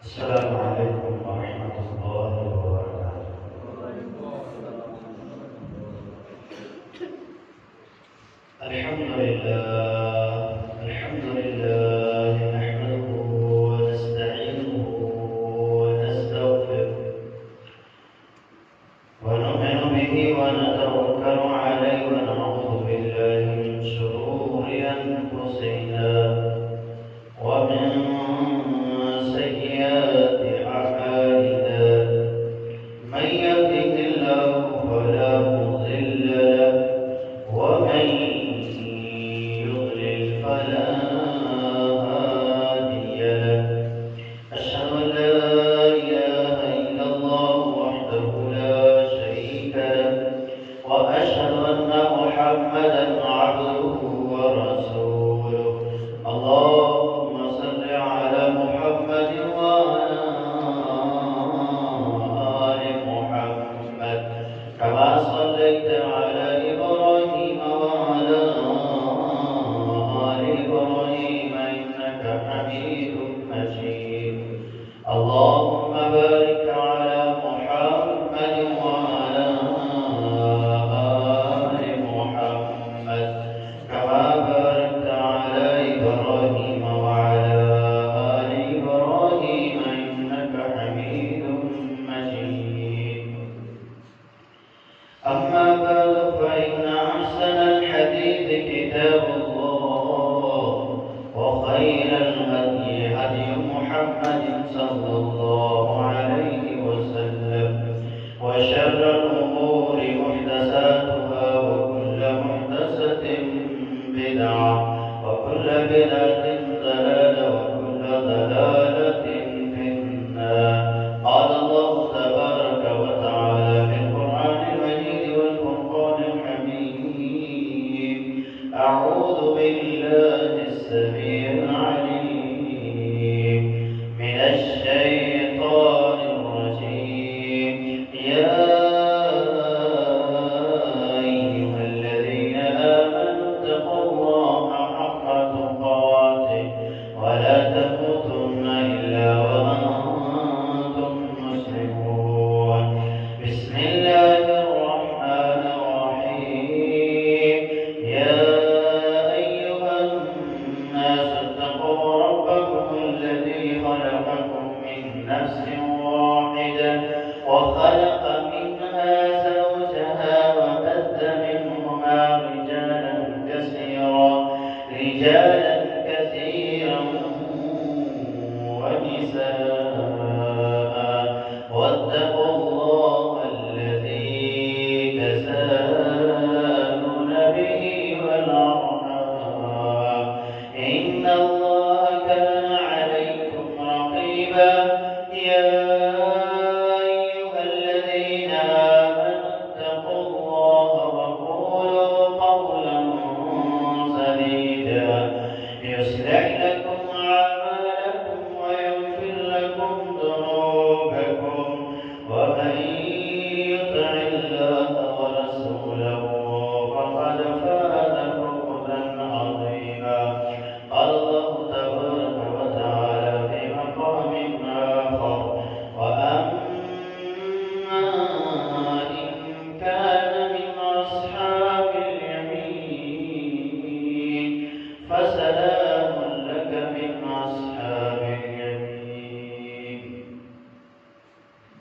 السلام عليكم ورحمة الله وبركاته. الحمد لله الحمد لله نحمده ونستعينه ونستغفره ونؤمن به ونتوكل عليه ونعوذ بالله من شرور أنفسنا ومن سيئات أعمالنا من يهده الله فلا مضل له ومن يضلل فلا هادي له أشهد أن لا إله إلا الله وحده لا شريك له وأشهد أن محمدا عبده ورسوله اللهم صل على محمد وعلى آل محمد كما صليت على إبراهيم وعلى آل إبراهيم إنك حميد مجيد اللهم بارك على محمد وعلى آل محمد كما باركت على إبراهيم وعلى آل إبراهيم إنك حميد مجيد أما بعد فإن أحسن الحديث كتاب الله وخير الهدي هدي محمد صلى الله عليه وسلم وشر الأمور محدثاتها وكل محدثة بدعة وكل بدعة ضلالة وكل ضلالة في النار قال الله تبارك وتعالى في القرآن المجيد والفرقان الحميد أعوذ بالله السميع العليم من الشيطان الرجيم يا أيها الذين آمنوا اتقوا الله حق تقاته ولا تموتن إلا وأنتم مسلمون بسم الله الرحمن الرحيم يا أيها الناس اتقوا ربكم الذي خلقكم من نفس واحدة وخلق منها زوجها وبث منهما رجالا كثيرا ونساء واتقوا الله الذي تساءلون به والأرحام إن الله كان عليكم رقيبا يا أيها الذين آمنوا اتقوا الله وقولوا قولا سديدا يصلح لكم أعمالكم ويغفر لكم ذنوبكم ومن يطع الله ورسوله فقد فاز فوزا عظيما قال الله تبارك وتعالى في مقام آخر وأما إن كان من أصحاب اليمين فسلام لك من أصحاب اليمين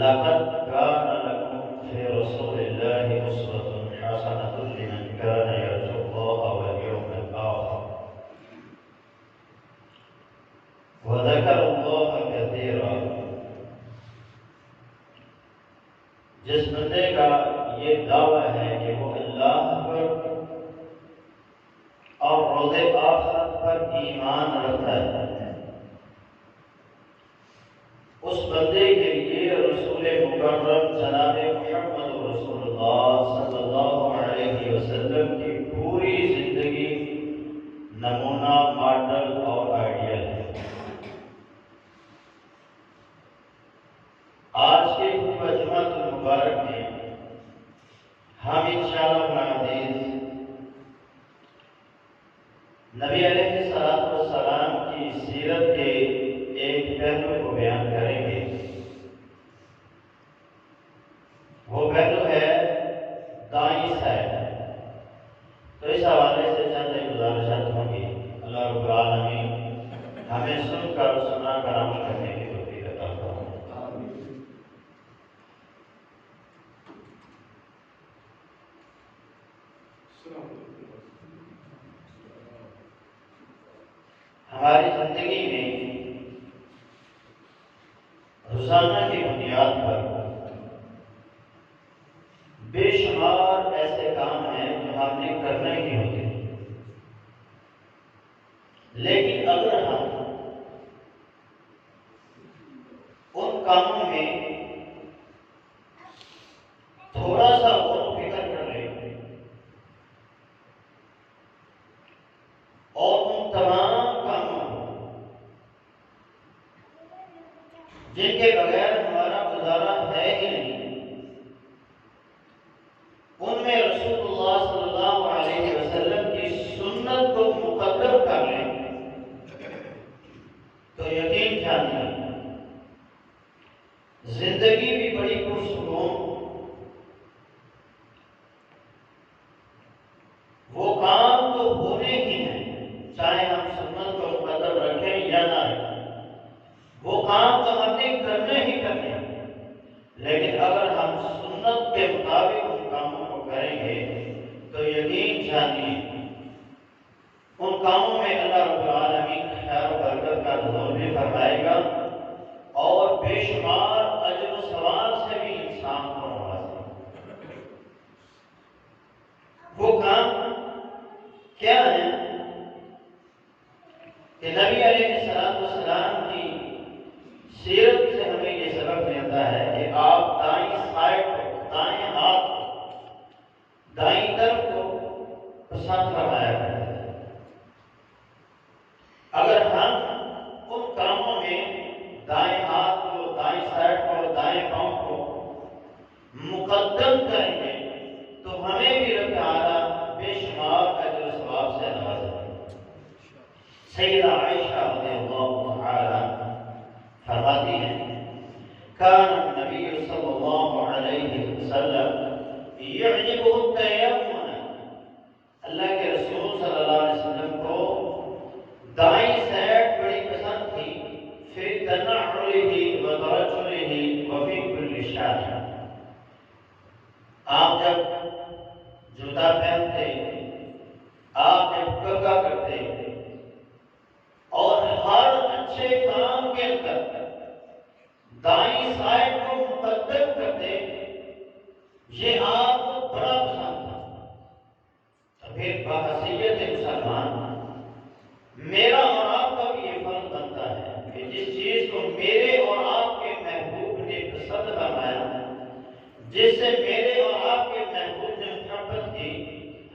لقد كان لكم في رسول الله أسوة حسنة لمن كان يرجو الله واليوم الآخر وذكر الله كثيرا. جس بندے کا یہ دعویٰ ہے کہ وہ اللہ پر اور روز آخرت پر ایمان رکھتا ہے، اس بندے کے لیے رسول مکرم جناب محمد رسول اللہ صلی اللہ علیہ وسلم کی پوری زندگی نمونہ، ماڈل اور آئیڈیل ہے۔ آج کے خطبہ جمعۃ المبارک میں ہم انشاءاللہ العزیز نبی علیہ الصلوۃ والسلام کی سیرت کے ایک پہلو کو بیان کریں گے۔ وہ پہلو ہے دائیں سائڈ۔ تو اس حوالے سے چند گزارشات ہوں گی۔ اللہ رب العالمین ہمیں سن کر سنا کر عمل کرنے کی توفیق عطا فرمائے۔ ہماری زندگی میں روزانہ کی بنیاد پر بے شمار ایسے کام ہیں جو ہم نے کرنے ہی ہوتے ہیں، لیکن اگر ہم ان کاموں میں تھوڑا سا غور و فکر کر لیں اور ان تمام کاموں جن کے بغیر ہمارا گزارا ہے ہی نہیں، ان میں رسول اللہ صلی اللہ علیہ وسلم کی سنت کو مقدر کر لیں تو یقین جانیے زندگی بھی بڑی پرسکون، وہ کام تو ہونے ہی ہیں چاہے ہم سنت کو مقدر رکھیں یا نہ رکھیں، وہ کام تو ہم نے کرنے ہی کرنے ہیں، لیکن اگر ہم سنت کے مطابق ان کاموں کو کریں گے تو یقین جانیے ان کاموں میں اللہ رب العالمین خیر و برکت کا ظہور بھی فرمائے گا اور بے شمار اجر و ثواب سے بھی انسان کو نوازے گا۔ وہ کام کیا ہے کہ نبی علیہ السلام کی سیرت سے ہمیں یہ سبق ملتا ہے کہ آپ دائیں سائڈ کو، دائیں ہاتھ کو، دائیں طرف کو پسند فرمایا کرتے ہیں۔ اگر ہم ان کاموں میں دائیں ہاتھ کو، دائیں سائڈ کو، دائیں پاؤں کو مقدم کریں گے تو ہمیں بھی رب تعالیٰ بے شمار اجر و ثواب سے نوازے گا۔ سیدہ عائشہ رضی اللہ تعالی فرماتی ہیں کان النبی صلی اللہ علیہ وسلم یعجبہ التیمم، اللہ کے رسول صلی اللہ علیہ وسلم کو دائیں سائڈ بڑی پسند تھی، فی تنعلہ و ترجلہ وفی کل شان۔ آپ جب جوتا پہنتے، آپ جب گگا کرتے اور ہر اچھے کام کے اندر دائیں سائڈ کو مقدم کرتے، یہ آپ کو بڑا پسند تھا۔ تو پھر بحیثیت مسلمان میرا اور آپ کا بھی یہ فرض بنتا ہے کہ جس چیز کو میرے اور آپ کے محبوب نے پسند فرمایا، جس سے میرے اور آپ کے محبوب نے محبت کی،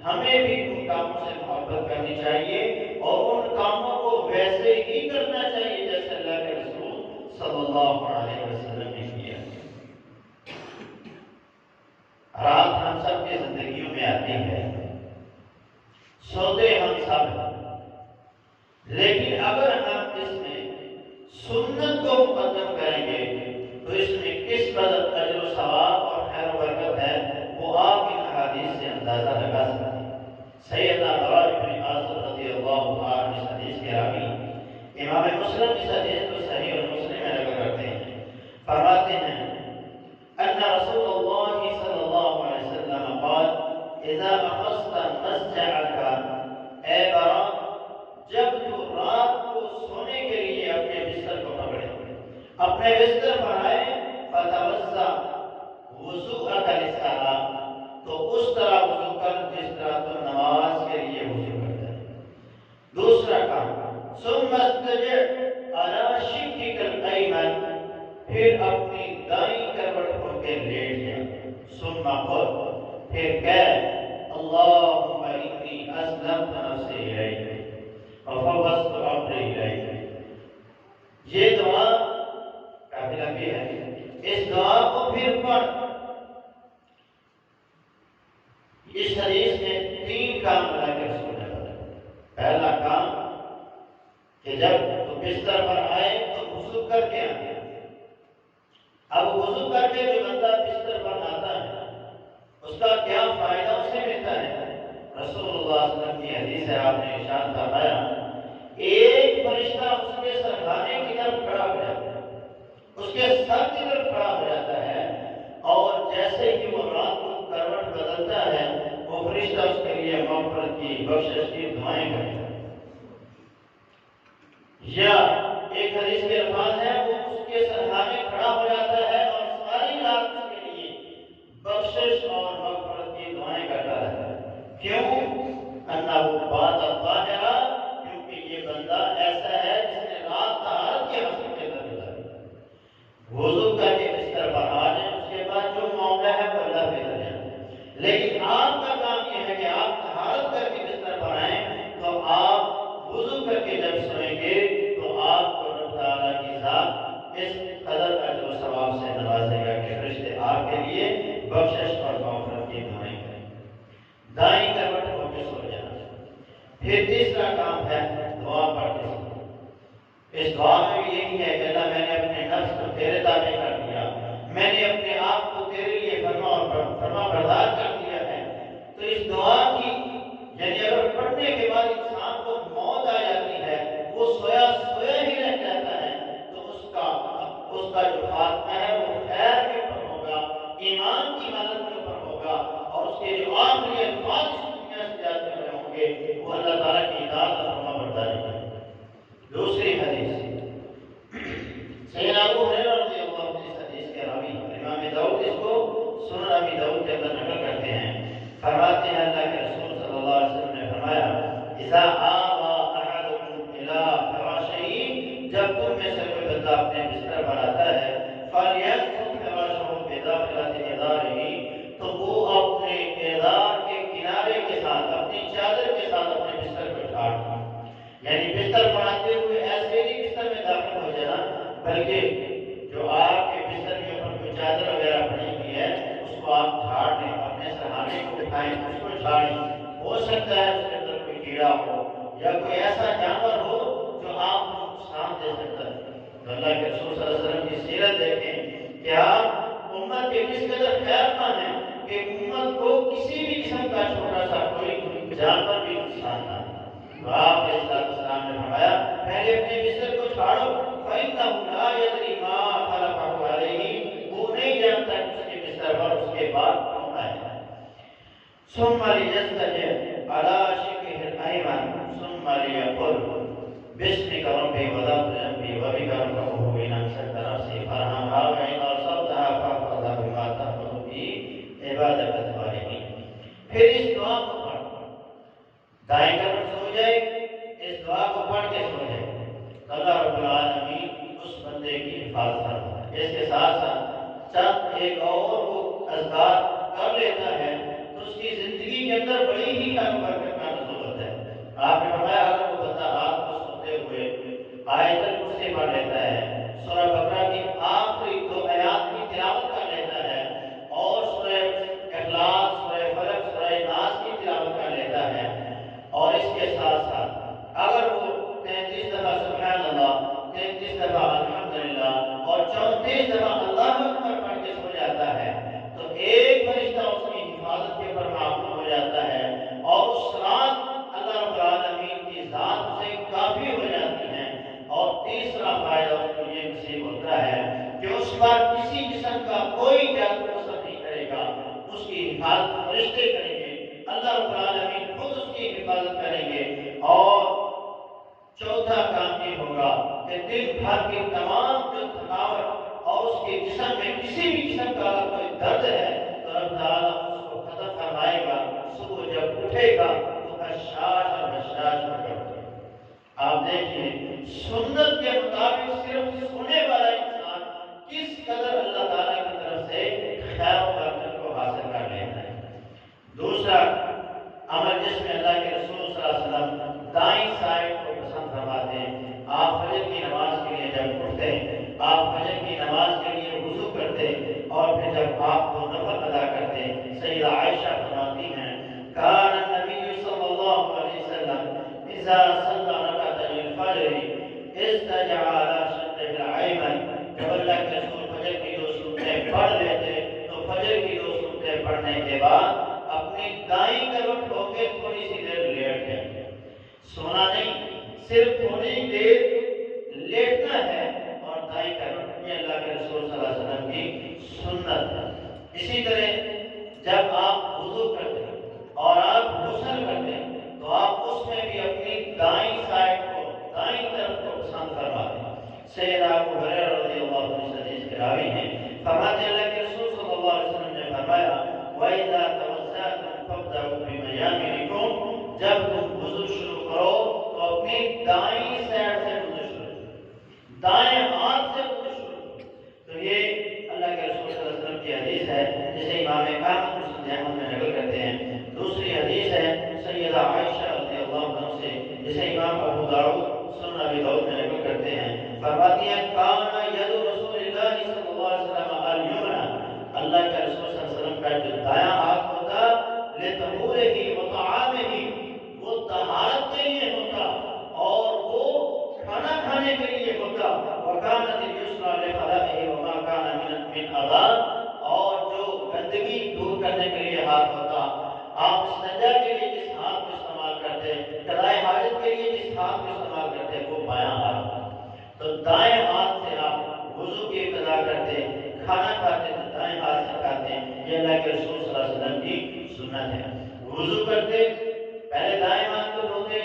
ہمیں بھی ان کاموں سے محبت کرنی چاہیے اور ان کاموں کو ویسے ہی کرنا چاہیے جیسے اللہ کے رسول صلی اللہ علیہ وسلم نے کیا۔ رات ہم سب کی زندگیوں میں آتی ہے، سوتے ہم سب ہیں، لیکن اگر ہم اس میں سنت کو مقدم کریں گے تو اس میں کس قدر اجر و ثواب اور خیر و برکت ہے وہ آپ ان احادیث سے اندازہ لگا سکتے ہیں۔ سیدنا براء بن عازب رضی اللہ عنہ اس حدیث کے راوی امام مسلم اس حدیث کو صحیح اور مسلم میں نقل کرتے ہیں اپنے بستر پر آئے فتوضا وضوءک للصلاۃ، تو اس طرح وضو کر جس طرح تو نماز کے لیے وضو کرتا ہے۔ دوسرا کام ثم استجع علی شقک الایمن، پھر اپنی دائیں کروٹ ہو کے لیٹ جائے۔ ثم قل، پھر کہہ اللہم انی اسلمت نفسی الیک وفوضت امری الیک۔ یہ دعا کافی لمبی ہے، اس دعا کو پھر پڑھ۔ اس حدیث میں 3 کام اللہ کے رسول نے بتایا۔ پہلا کام کہ جب تو بستر پر آئے تو وضو کر کے آئے۔ اب وضو کر کے جو بندہ بستر پر آتا ہے اس کا کیا فائدہ اسے ملتا ہے؟ رسول اللہ صلی اللہ علیہ وسلم کی حدیث ہے، آپ نے ارشاد فرمایا ایک فرشتہ اس کے سرخانے کی طرف کھڑا ہو جاتا ہے، اس کے سر کی طرف کھڑا ہو جاتا ہے، اور جیسے ہی وہ رات کو کروٹ بدلتا ہے وہ فرشتہ اس کے لیے مغفرت کی بخشش کی دعائیں کرتا ہے۔ یا ایک حدیث کے الفاظ ہے وہ اس کے سرخانے کھڑا ہو جاتا ہے اور ساری رات اس کے لیے بخشش اور مغفرت کی دعائیں کرتا رہتا ہے۔ کیوں؟ انہ بات الظاہرہ، کیونکہ یہ بندہ ایسا ہے جس نے رات طہارت کے حاصل کے اندر گزاری۔ وضو کر کے بستر پر آ جائیں، اس کے بعد جو معاملہ ہے وہ اللہ بہتر جانتا ہے، لیکن آپ کا کام یہ ہے کہ آپ طہارت کر کے بستر پر آئیں، تو آپ وضو کر کے جب سوئیں گے تو آپ کو رب تعالیٰ کی ذات اس قدر اجر و ثواب سے نوازے گا کہ فرشتے آپ کے لیے بخشش اور مغفرت کی دعائیں کریں۔ دائیں کروٹ ہو کے سو جانا۔ پھر تیسرا کام ہے دعا پڑھ کے سونا۔ اس دعا میں بھی یہی ہے کہ اللہ میں نے اپنے نفس کو تیرے تابع کر دیا، میں نے اپنے آپ کو تیرے لیے فرما بردار کر دیا ہے۔ تو اس دعا کی یعنی اگر پڑھنے کے بعد انسان کو موت آ جاتی ہے، وہ سویا سویا ہی رہ جاتا ہے، تو اس کا جو خاتمہ ہے وہ خیر کے اوپر ہوگا، ایمان کی مدد کے اوپر ہوگا، اور اس کے جو آخری الفاظ اس دنیا سے جاتے ہوئے ہوں گے وہ اللہ تعالیٰ کی اطاعت اور فرما برداری ہے۔ دوسری حدیث سیدنا ابو ہریرہ رضی اللہ عنہ، اس حدیث کے راوی امام داؤد اس کو سنن ابی داؤد کے اندر نقل کرتے ہیں، فرماتے ہیں اللہ کے رسول صلی اللہ علیہ وسلم نے فرمایا اذا آوى احدكم الى فراشہ، جب تم میں سے کوئی بندہ اپنے بستر پر آتا ہے فلینفض فراشہ بداخلۃ ازارہ، تو وہ اپنے ازار کے کنارے کے ساتھ، اپنی چادر کے ساتھ اپنے بستر کو جھاڑ دے۔ یعنی بستر پر آتے ہوئے ایسے نہیں بستر میں داخل ہو جانا، بلکہ جو آپ کے بستر کے اوپر کوئی چادر وغیرہ پڑی ہوئی ہے اس کو آپ جھاڑ دیں، اپنے سرہانے کو اٹھائیں، اس کو جھاڑیں۔ ہو سکتا ہے اس کے اندر کوئی کیڑا ہو یا کوئی ایسا جانور ہو جو آپ کو نقصان دے سکتا ہے۔ تو اللہ کے رسول صلی اللہ علیہ وسلم کی سیرت دیکھیں کہ آپ امت کے کس قدر خیر مند ہیں کہ امت کو کسی بھی قسم کا چھوٹا سا کوئی جانور بھی نقصان نہ دے۔ تو آپ علیہ السلام نے فرمایا پہلے اپنے بستر کو چھاڑو، فَإِنَّهُ لَا يَدْرِي مَا خَلَقَهُ عَلَيْهِ، وہ نہیں جانتا کہ اس کے بستر پر اس کے بعد کون آئے گا۔ ثُمَّ لِيَسْتَجِعْ عَلَى شِقِّهِ الْأَيْمَنِ ثُمَّ لِيَقُلْ بِاسْمِكَ رَبِّي وَضَعْتُ جَنبِي وَبِكَ أَرْفَعُهُ إِنْ أَمْسَكْتَ نَفْسِي فَارْحَمْهَا وَإِنْ أَرْسَلْتَهَا فَاحْفَظْهَا بِمَا تَحْفَظُ بِهِ عِبَادَكَ الصَّالِحِينَ۔ پھر اس دعا کو پڑھ، دائیں طرف سو جائے، اس دعا کو پڑھ کے سو جائے، اللہ رب العالمین اس بندے کی حفاظت کرتا ہے۔ اس کے ساتھ ساتھ چند ایک اور وہ اذکار کر لیتا ہے تو اس کی زندگی کے اندر بڑی ہی برکت کا نزول ہوتا ہے۔ آپ نے فرمایا اگر وہ بندہ رات کو سوتے ہوئے آیت الکرسی پڑھ لیتا ہے، سورہ بقرہ کی آخری 2 آیات کی تلاوت کر لیتا ہے، اور سورہ اخلاص، سورہ فلق، سورہ ناس کی تلاوت کر لیتا ہے، اور اس کے ساتھ ساتھ اگر وہ 33 دفعہ سبحان اللہ، 33 دفعہ الحمدللہ اور 34 دفعہ اللہ اکبر پڑھ کے سو جاتا ہے، تو ایک فرشتہ اس کی حفاظت کے اوپر معمول ہو جاتا ہے، اور اس رات اللہ رب العالمین کی ذات سے کافی ہو جاتی ہے۔ اور تیسرا فائدہ اس کو یہ نصیب ہوتا ہے کہ اس پر کسی قسم کا کوئی جادو اثر نہیں کرے گا، اس کی حفاظت فرشتے کریں گے، اللہ رب العالمین خود اس کی حفاظت کریں گے۔ اور چوتھا کام یہ ہوگا کہ دن بھر کی تمام جو تھکاوٹ جب اللہ کے رسول فجر کی 2 سنتیں پڑھ لیتے تو فجر کی 2 سنتیں پڑھنے کے بعد اپنی دائیں کروٹ ہو کے تھوڑی سی دیر لیٹ جائیں، سونا نہیں، صرف تھوڑی دیر لیٹنا ہے اور دائیں کروٹ، یہ اللہ کے رسول صلی اللہ علیہ وسلم کی سنت ہے۔ اسی طرح جب آپ وضو کرتے ہیں اور آپ غسل کرتے ہیں تو آپ اس میں بھی اپنی دائیں سائڈ کو، دائیں طرف کو پسند فرماتے ہیں۔ سیدنا ابو ہریرہ رضی اللہ عنہ اس حدیث کے راوی ہیں، فرماتے ہیں اللہ کے رسول صلی اللہ علیہ وسلم نے فرمایا وَإِذَا تَوَضَّأْتُمْ فَابْدَأُوا بِمَيَامِنِكُمْ، جب تم وضو شروع کرو تو اپنی دائیں سائڈ سے وضو شروع کرو، دائیں ہاتھ سے وضو شروع کرو۔ تو یہ اللہ کے رسول صلی اللہ علیہ وسلم کی حدیث ہے جسے امام احمد مسلم میں نقل کرتے ہیں۔ دوسری حدیث ہے سیدہ عائشہ رضی اللہ عنہ سے جسے امام ابو داؤد سنن ابی داؤد میں نقل کرتے ہیں، فرماتی ہیں کانا ید رسول اللہ صلی اللہ علیہ وسلم الیمنا، اللہ کے رسول صلی اللہ علیہ وسلم کا جو دایاں ہاتھ ہوتا لطہورہ و طعامہ، وہ طہارت کے لیے ہوتا اور وہ کھانا کھانے کے لیے ہوتا، وکانت الیسری لخلائہ وما کان من اذى، اور جو گندگی دور کرنے کے لیے ہاتھ ہوتا، آپ استنجا کے لیے جس ہاتھ کو استعمال کرتے، قضائے حاجت کے لیے جس ہاتھ کو استعمال کرتے وہ بایاں ہاتھ ہوتا۔ تو دائیں ہاتھ سے آپ وضو کی ابتدا کرتے، کھانا کھاتے تو دائیں ہاتھ سے کھاتے، یہ اللہ کے رسول صلی اللہ علیہ وسلم کی سنت ہے۔ وضو کرتے پہلے دائیں ہاتھ کو دھوتے،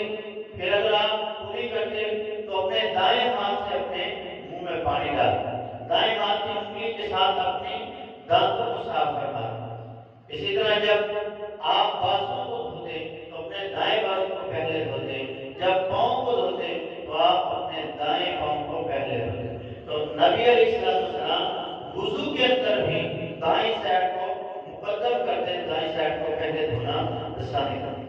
پھر اگر آپ پوری کرتے تو اپنے دائیں ہاتھ سے اپنے منہ میں پانی ڈالتے، دائیں ہاتھ کی انگلی کے ساتھ اپنی دانتوں کو صاف کرنا۔ اسی طرح جب آپ بازوں کو دھوتے تو اپنے دائیں بازو کو پہلے دھوتے، جب پاؤں کو دھوتے تو آپ اپنے دائیں پاؤں کو پہلے دھوتے۔ تو نبی علیہ السلام وضو کے اندر بھی دائیں سائڈ کو مقدم کرتے، دائیں سائڈ کو پہلے دھونا پسند کرتے۔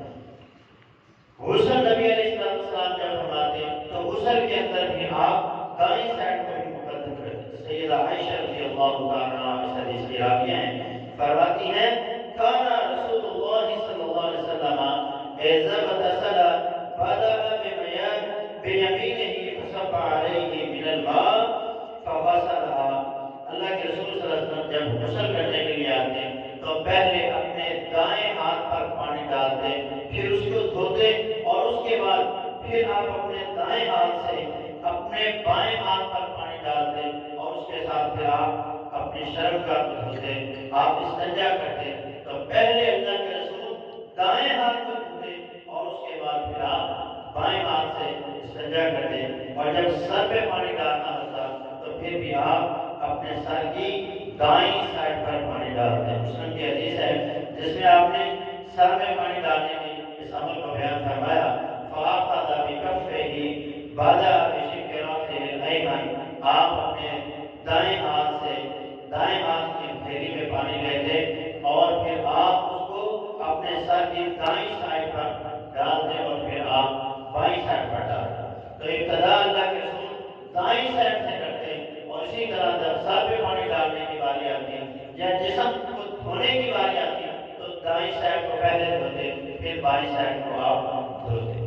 غسل نبی علیہ السلام جب فرماتے تو غسل کے اندر بھی آپ دائیں سائڈ کو بھی مقدم کرتے۔ سیدہ عائشہ رضی اللہ عنہا اس حدیث کی راویہ ہیں، فرماتی ہیں کانا رسول اللہ صلی اللہ علیہ وسلم اذا اغتسل بدأ بیمینہ فصب علیہ من الماء فغسلها، اللہ کے رسول صلی اللہ علیہ وسلم جب غسل کرنے کے لیے آتے تو پہلے اپنے دائیں ہاتھ پر پانی ڈالتے، پھر اس کو دھوتے اور اس کے بعد پھر آپ اپنے دائیں ہاتھ سے اپنے بائیں ہاتھ پر پانی ڈالتے اور اس کے ساتھ پھر آپ اپنی شرم کا دھوتے، آپ استنجا کرتے۔ تو پہلے اللہ کے رسول دائیں ہاتھ کو دھوتے اور اس کے بعد پھر آپ بائیں ہاتھ سے استنجا کرتے، اور جب سر پہ پانی ڈالنا ہوتا تو پھر بھی آپ اپنے سر کی دائیں سائڈ پر پانی ڈالتے۔ مسلم کی حدیث ہے جس میں آپ نے سر میں پانی ڈالنے کی اس عمل کو بیان فرمایا، فَأَخَذَ بِكَفِّهِ بَدَأَ بِشِقِّ رَأْسِهِ الْأَيْمَنِ، آپ اپنے دائیں ہاتھ سے دائیں ہاتھ کی پھیلی میں پانی لیتے اور پھر آپ اس کو اپنے سر کی دائیں سائڈ پر ڈالتے اور پھر آپ بائیں سائڈ پر ڈالتے۔ تو ابتدا اللہ کے رسول دائیں سائڈ سے کرتے، اور اسی طرح جب سر پہ پانی ڈالنے کی باری آتی یا جسم کو دھونے کی باری آتی تو دائیں سائڈ کو پہلے دھوتے، پھر بائیں سائڈ کو آپ دھوتے۔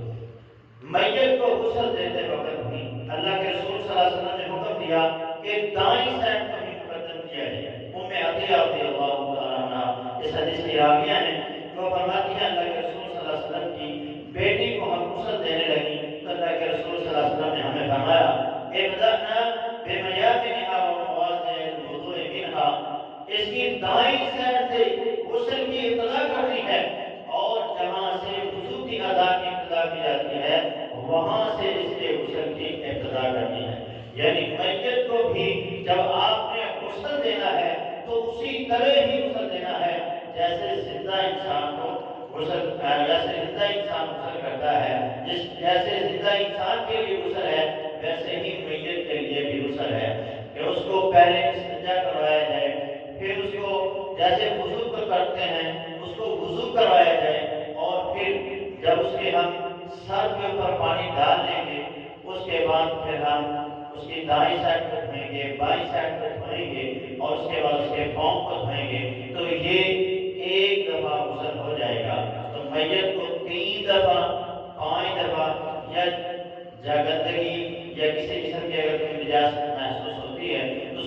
میت کو غسل دیتے وقت بھی اللہ کے رسول صلی اللہ علیہ وسلم نے حکم دیا کہ دائیں سائڈ کو بھی مقدم کیا جائے۔ ام عطیہ رضی اللہ تعالیٰ عنہ اس حدیث کی راویہ ہیں، وہ فرماتی ہیں اللہ کے رسول صلی اللہ علیہ وسلم کی بیٹی کو ہم غسل دینے لگی تو اللہ کے رسول صلی اللہ علیہ وسلم نے ہمیں فرمایا ابدأنا بمیامنہا ومواضع الوضوء منہا، اس کی دائیں سائڈ سے غسل کی ابتدا کرنی ہے اور جہاں سے وضو کی ادا کی ابتدا کی جاتی ہے وہاں سے اس کے غسل کی ابتدا کرنی ہے۔ یعنی میت کو بھی جب آپ نے غسل دینا ہے تو اسی طرح ہی غسل دینا ہے جیسے زندہ انسان کو غسل، جیسے زندہ انسان غسل کرتا ہے، جیسے زندہ انسان کے لیے غسل ہے ویسے ہی میت کے لیے بھی غسل ہے کہ اس کو پہلے استنجا کروایا جائے، پھر اس کو جیسے وضو کرتے ہیں اس کو وضو کروایا جائے، اور پھر جب اس کے ہم سر کے اوپر پانی ڈال لیں گے اس کے بعد پھر ہم اس کی دائیں سائڈ کو دھوئیں گے، بائیں سائڈ کو دھوئیں گے اور اس کے بعد اس کے پاؤں کو دھوئیں گے، تو یہ ایک دفعہ غسل ہو جائے گا۔ تو میت کو 3 دفعہ 5 دفعہ یا گندگی یا کسی قسم کی اگر کوئی نجاست محسوس ہوتی ہے تو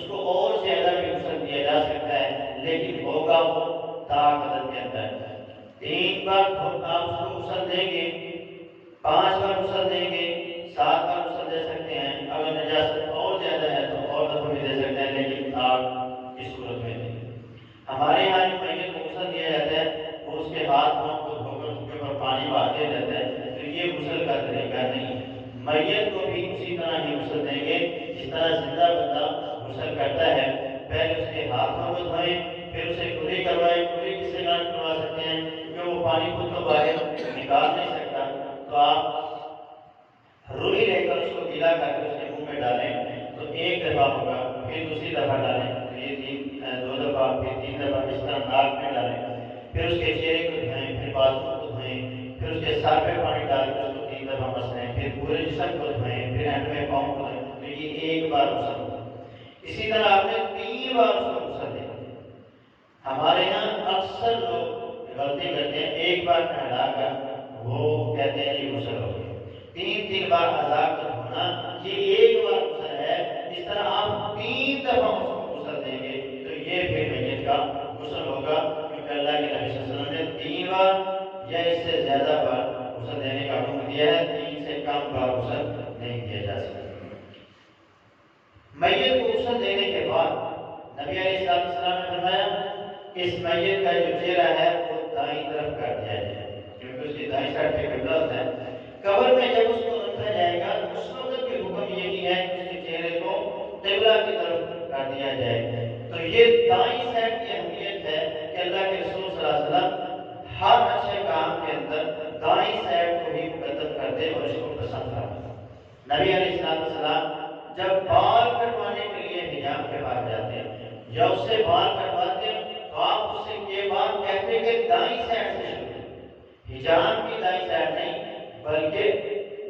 بار آپ اس کو غسل دیں گے، 5 بار غسل دیں گے، 7 بار غسل دے سکتے ہیں، اگر نجاست اور زیادہ ہے تو اور دفعہ بھی دے سکتے ہیں، لیکن 8 اس صورت میں نہیں۔ ہمارے یہاں جو میت کو غسل دیا جاتا ہے وہ اس کے ہاتھ پاؤں کو دھو کر اس کے اوپر پانی بہاتے رہتا ہے، تو یہ غسل کا طریقہ نہیں ہے۔ میت کو بھی اسی طرح ہی غسل دیں گے جس طرح زندہ بندہ غسل کرتا ہے، پہلے اس کے ہاتھوں کو دھوئیں، پھر اسے کلی کروائیں۔ کلی کس سے کروا سکتے ہیں کیونکہ وہ پانی خود تو باہر نکال نہیں سکتا، تو آپ روئی لے کر اس کو گیلا کر کے اس کے منہ میں ڈالیں، تو ایک دفعہ ہوگا، پھر دوسری دفعہ ڈالیں، تو یہ 2 دفعہ، پھر 3 دفعہ اس طرح ناک میں ڈالیں، پھر اس کے چہرے کو دھوئیں، پھر بازو کو دھوئیں، پھر اس کے سر پہ پانی ڈال کر اس کو 3 دفعہ مسلیں، پھر پورے جسم کو دھوئیں، پھر اینڈ میں پاؤں کو دھوئیں، تو یہ ایک بار غسل ہوتا ہے۔ اسی طرح آپ نے 3 بار اس کو غسل دیں۔ ہمارے یہاں اکثر لوگ غلطی کرتے ہیں، ایک بار نہلا کر وہ کہتے ہیں یہ غسل ہو گیا۔ 3 بار اعضاء کو دھونا یہ ایک بار غسل ہے، اس طرح آپ 3 دفعہ اس کو غسل دیں گے تو یہ پھر میت کا غسل ہوگا، کیونکہ اللہ کے نبی صلی اللہ علیہ وسلم نے 3 بار یا اس سے زیادہ بار غسل دینے کا حکم دیا ہے، 3 سے کم بار غسل نہیں دیا جا سکتا۔ میت کو غسل دینے کے بعد نبی علیہ السلام نے فرمایا اس میت کا جو چہرہ ہے وہ دائیں طرف کر دیا جائے، کیونکہ اس کی دائیں سائڈ پہ قبلہ ہوتا ہے۔ قبر میں جب اس کو رکھا جائے گا تو اس وقت کے حکم یہی ہے کہ اس کے چہرے کو قبلہ کی طرف کر دیا جائے۔ تو یہ دائیں سائڈ کی اہمیت ہے کہ اللہ کے رسول صلی اللہ علیہ وسلم ہر اچھے کام کے اندر دائیں سائڈ کو ہی مقدم کرتے اور اس کو پسند کرتے۔ نبی علیہ السلام جب بال کٹوانے کے لیے حجام کے پاس جاتے ہیں یا اس سے بال کٹواتے ہیں تو آپ اس سے یہ بات کہتے کہ دائیں سائڈ سے شروع، حجام کی دائیں سائڈ نہیں بلکہ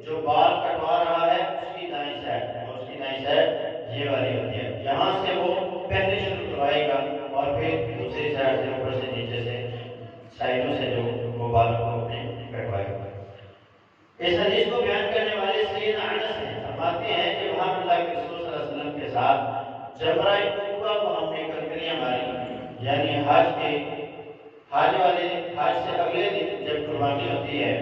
جو بال کٹوا رہا ہے اس کی دائیں سائڈ، اور اس کی دائیں سائڈ یہ والی ہوتی ہے، یہاں سے وہ پہلے شروع کروائے گا اور پھر دوسری سائڈ سے اوپر سے نیچے سے سائڈوں سے جو وہ بال کو اپنے کٹوائے گا۔ اس حدیث کو بیان کرنے والے سیدنا انس ہیں، فرماتے ہیں کہ وہاں اللہ کے رسول صلی اللہ علیہ وسلم کے ساتھ جمرہ عقبہ کو ہم نے کنکریاں ماری، یعنی حج سے اگلے دن جب قربانی ہوتی ہے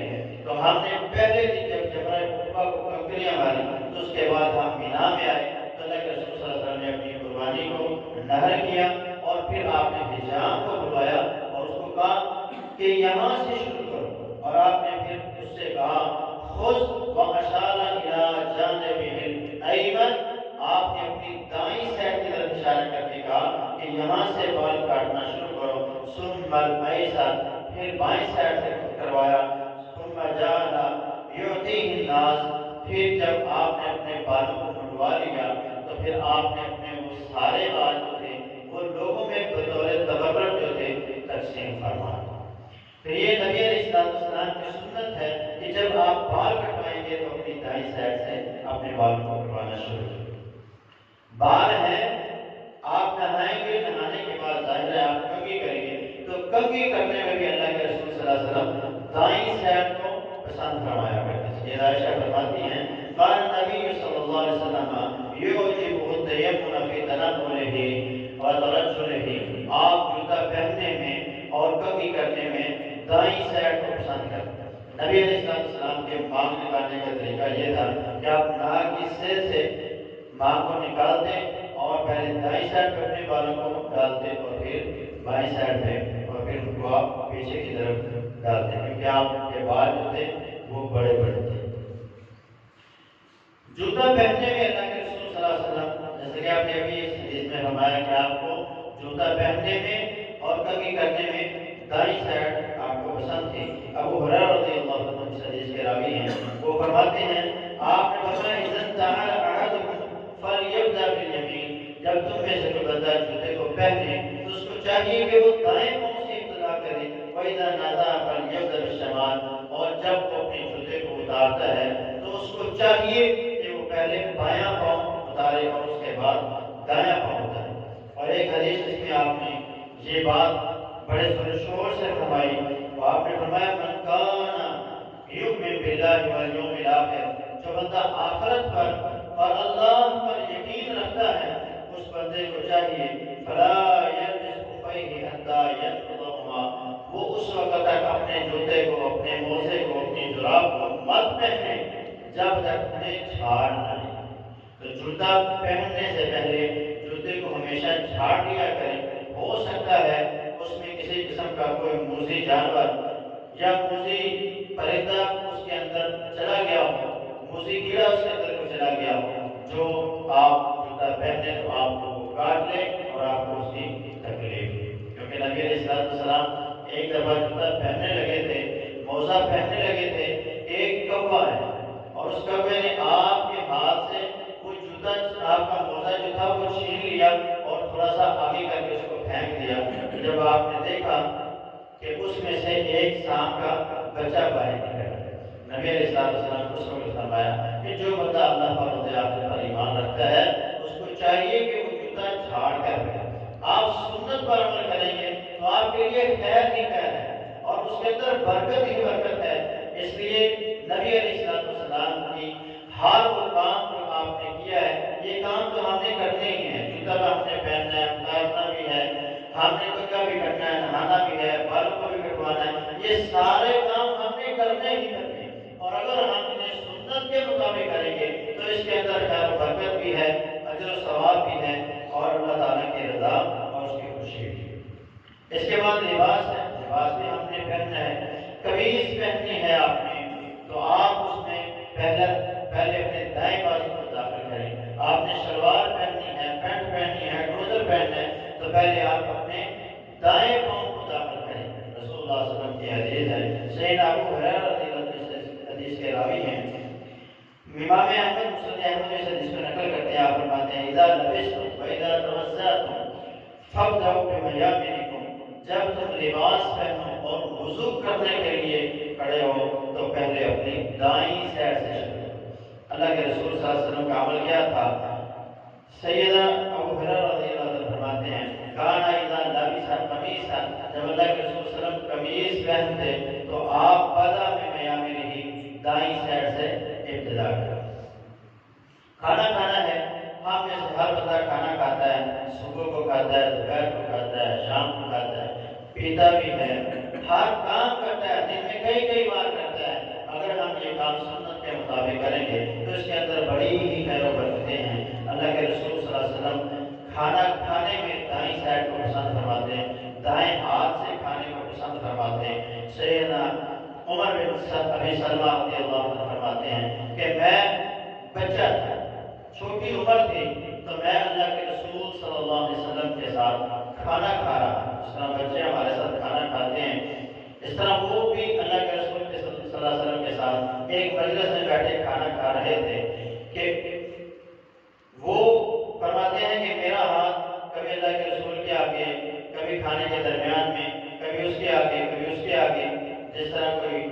تو ہم نے پہلے دن جب جمرہ عقبہ کو کنکریاں ماری تو اس کے بعد ہم مینا میں آئے تو اللہ کے رسول صلی اللہ علیہ وسلم نے اپنی قربانی کو نحر کیا اور پھر آپ نے حجام کو بلوایا اور اس کو کہا کہ یہاں سے شروع کرو، اور آپ نے پھر اس سے کہا خذ واشار الی جانبہ الایمن، آپ نے اپنی دائیں سائڈ کی طرف اشارہ کر کے کہا کہ یہاں سے بال کاٹنا شروع کرو، ثم الایسر، پھر بائیں سائڈ سے کروایا، ثم جعل یعطیہ الناس، پھر جب آپ نے اپنے بالوں کو منڈوا لیا تو پھر آپ نے اپنے وہ سارے بال جو تھے وہ لوگوں میں بطور تبرک جو تھے تقسیم فرمایا۔ تو یہ نبی علیہ السلام کی سنت ہے کہ جب آپ بال کٹوائیں گے تو اپنی دائیں سائڈ سے اپنے بال کو کٹوانا شروع کریں۔ بال ہے، آپ نہائیں گے، نہانے کے بعد ظاہر ہے آپ کنگھی کریں گے، تو کنگھی کرنے میں بھی اللہ کے رسول صلی اللہ علیہ وسلم دائیں سائڈ کو پسند فرمایا کرتے تھے۔ یہ عائشہ فرماتی ہیں قال نبی صلی اللہ علیہ وسلم یعجبہ التیمم فی تنقلہ وترجلہ، آپ جوتا پہننے میں اور کنگھی کرنے میں دائیں سائڈ کو پسند کرتے ہیں۔ نبی علیہ السلام کے مانگ نکالنے کا طریقہ یہ تھا کہ آپ ناک کی سیر سے مانگ کو نکالتے اور پہلے دائیں سائڈ پہ اپنے بالوں کو ڈالتے اور پھر بائیں سائڈ پہ، اور پھر ان کو آپ پیچھے کی طرف ڈالتے، کیونکہ آپ کے بال جو تھے وہ بڑے بڑے تھے۔ جوتا پہننے میں اللہ کے رسول صلی اللہ علیہ وسلم، جیسے کہ آپ نے ابھی اس حدیث میں فرمایا کہ آپ کو جوتا پہننے میں اور کنگھی کرنے میں دائیں سائڈ آپ کو پسند تھی۔ ابو ہریرہ رضی اللہ عنہ اس حدیث کے راوی ہیں، وہ فرماتے ہیں آپ نے فرمایا اذا انتهى احدكم فليبدا بالیمین، جب تم میں سے کوئی بندہ جوتے کو پہنے تو اس کو چاہیے کہ وہ دائیں پاؤں سے ابتدا کرے، واذا نزع فليبدا بالشمال، اور جب وہ اپنے جوتے کو اتارتا ہے تو اس کو چاہیے کہ وہ پہلے بایاں پاؤں اتارے اور اس کے بعد دایاں پاؤں اتارے۔ اور ایک حدیث جس میں آپ نے یہ بات بڑے شور سے فرمائی، وہ آپ نے فرمایا من کان یؤمن باللہ والیوم الآخر، جو بندہ آخرت پر اور اللہ پر یقین رکھتا ہے اس بندے کو چاہیے فلا یلبس خفیہ حتی ینفضہما، وہ اس وقت تک اپنے جوتے کو، اپنے موزے کو، اپنی جراب کو مت پہنے جب تک انہیں جھاڑ نہ لے۔ تو جوتا پہننے سے پہلے جوتے کو ہمیشہ جھاڑ لیا کریں۔ ہو سکتا ہے اس میں کسی قسم کا کوئی موذی جانور یا موذی پرندہ اس کے اندر چلا گیا ہو، موذی کیڑا اس کے اندر کو چلا گیا ہو، جو آپ جوتا پہنے تو آپ کو وہ کاٹ لے اور آپ کو اس کی تکلیف۔ کیونکہ نبی علیہ السلام ایک دفعہ جوتا پہننے لگے تھے، موزہ پہننے لگے تھے، ایک کوا ہے اور اس کبے نے آپ کے ہاتھ سے وہ جوتا، آپ کا موزہ جو تھا وہ چھین لیا اور تھوڑا سا آگے کر کے اس کو پھینک دیا۔ جب آپ نے دیکھا کہ اس میں سے ایک سانپ کا بچہ باہر نکلا، نبی علیہ السلام کو اس وقت فرمایا کہ جو بندہ اللہ پر و آخرت پر ایمان رکھتا ہے اس کو چاہیے کہ وہ جوتا جھاڑ کر رہے۔ آپ سنت پر عمل کریں گے تو آپ کے لیے خیر ہی خیر ہے اور اس کے اندر برکت ہی برکت ہے۔ اس لیے نبی علیہ السلام کی ہر وہ کام جو آپ نے کیا ہے، یہ کام تو ہم نے کرنے ہی ہیں۔ جوتا بھی ہم نے پہننا ہے، اتارنا بھی ہے، ہم نے کنگا بھی کرنا ہے، نہانا بھی ہے، بالوں کو بھی کٹوانا ہے، یہ سارے کام ہم نے کرنے ہی کرنے ہیں۔ اور اگر ہم انہیں سنت کے مطابق کریں گے تو اس کے اندر خیر و برکت بھی ہے، اجر و ثواب بھی ہے اور اللہ تعالیٰ کی رضا اور اس کی خوشی بھی۔ اس کے بعد لباس ہے، لباس بھی ہم نے پہننا ہے۔ قمیض پہننی ہے آپ نے تو آپ اس میں پہلے اپنے دائیں بازو کو داخل کریں۔ آپ نے شلوار پہننی ہے، پینٹ پہننی ہے، ٹروزر پہننا ہے تو پہلے آپ اپنے دائیں پاؤں کو داخل کریں۔ رسول اللہ صلی اللہ علیہ وسلم کی حدیث ہے، سیدنا ابو ہریرہ رضی اللہ عنہ حدیث کے راوی ہیں، امام احمد مسند احمد میں سے حدیث کو نقل کرتے ہیں، آپ فرماتے ہیں اذا لبستم واذا توضأتم فابدؤوا بمیامنکم، جب تم لباس پہنو اور وضو کرنے کے لیے کھڑے ہو تو پہلے اپنی دائیں سائڈ سے شروع کرو۔ اللہ کے رسول صلی اللہ علیہ وسلم کا عمل کیا تھا؟ سیدنا ابو ہریرہ رضی اللہ عنہ فرماتے ہیں کانا اذا لبس قمیصا، جب اللہ کے رسول صلی اللہ علیہ وسلم قمیص پہنتے تو آپ بدا میں میامنہ، دائیں سائڈ سے ابتدا کریں۔ کھانا کھانا ہے، ہم میں سے ہر بندہ کھانا کھاتا ہے، صبح کو کھاتا ہے، دوپہر کو کھاتا ہے، شام کو کھاتا ہے، پیتا بھی ہے، ہر کام کرتا ہے، دن میں کئی بار کرتا ہے۔ اگر ہم یہ کام سنت کے مطابق کریں گے تو اس کے اندر بڑی ہی خیر و برکتیں ہیں۔ اللہ کے رسول صلی اللہ علیہ وسلم کھانا کھانے میں دائیں سائڈ کو پسند فرماتے ہیں، دائیں ہاتھ سے کھانے کو پسند فرماتے ہیں۔ سیدنا عمر بن ابی سلمہ رضی اللہ عنہ فرماتے ہیں کہ میں بچہ تھا، چھوٹی عمر تھی تو میں اللہ کے رسول صلی اللہ علیہ وسلم کے ساتھ کھانا کھا رہا، جس طرح بچے ہمارے ساتھ کھانا کھاتے ہیں اس طرح وہ بھی اللہ کے رسول صلی اللہ علیہ وسلم کے ساتھ ایک مجلس میں بیٹھے کھانا کھا رہے تھے کہ وہ فرماتے ہیں کہ میرا ہاتھ کبھی اللہ کے رسول کے آگے، کبھی کھانے کے درمیان میں، کبھی اس کے آگے، کبھی اس کے آگے، جس طرح کوئی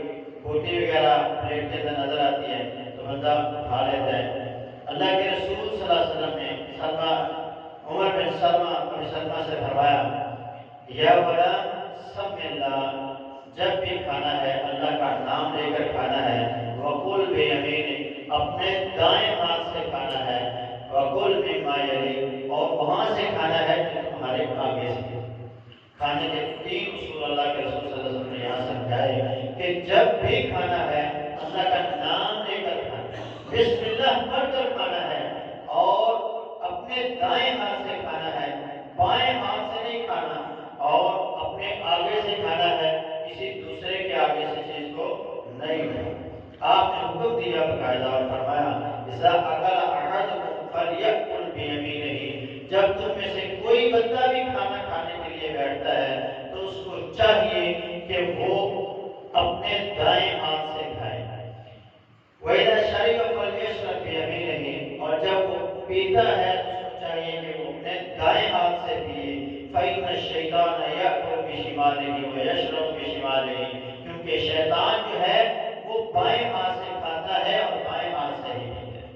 بوٹی وغیرہ پلیٹ کے اندر نظر آتی ہے تو بندہ کھا لیتا ہے۔ اللہ کے رسول صلی اللہ علیہ وسلم نے عمر بن سلمہ سے فرمایا یا غلام سم اللہ، جب بھی کھانا ہے اللہ کا نام لے کر کھانا ہے، وقل بیمینک، اپنے دائیں ہاتھ سے کھانا ہے، وقل مما یلی، اور وہاں سے کھانا ہے جو تمہارے آگے سے۔ کھانے کے 3 اصول اللہ کے رسول صلی اللہ علیہ وسلم نے یہاں سمجھائے کہ جب بھی کھانا ہے اللہ کا نام لے کر کھانا ہے، بسم اللہ پڑھ کر کھانا ہے اور اپنے دائیں ہاتھ سے کھانا ہے، بائیں ہاتھ سے نہیں کھانا، اور اپنے آگے سے کھانا ہے، کسی دوسرے کے آگے سے چیز کو نہیں کھانا۔ آپ نے حکم دیا باقاعدہ اور فرمایا اذا اکل احدکم فلیأکل بیمینہ، جب تم میں سے کوئی بندہ بھی کھانا کھانے کے لیے بیٹھتا ہے تو اس کو چاہیے کہ وہ اپنے دائیں ہاتھ سے کھائے۔ وَإِذَا شَرِبَ فَلْيَشْرَبْ بِيَمِينِهِ، اور جب وہ پیتا ہے تو اس کو چاہیے کہ وہ اپنے دائیں ہاتھ سے پیے۔ فَإِنَّ الشَّيْطَانَ يَأْكُلُ بِشِمَالِهِ وَيَشْرَبُ بِشِمَالِهِ، کیونکہ شیطان جو ہے وہ بائیں ہاتھ سے کھاتا ہے اور بائیں ہاتھ سے ہی پیتا ہے۔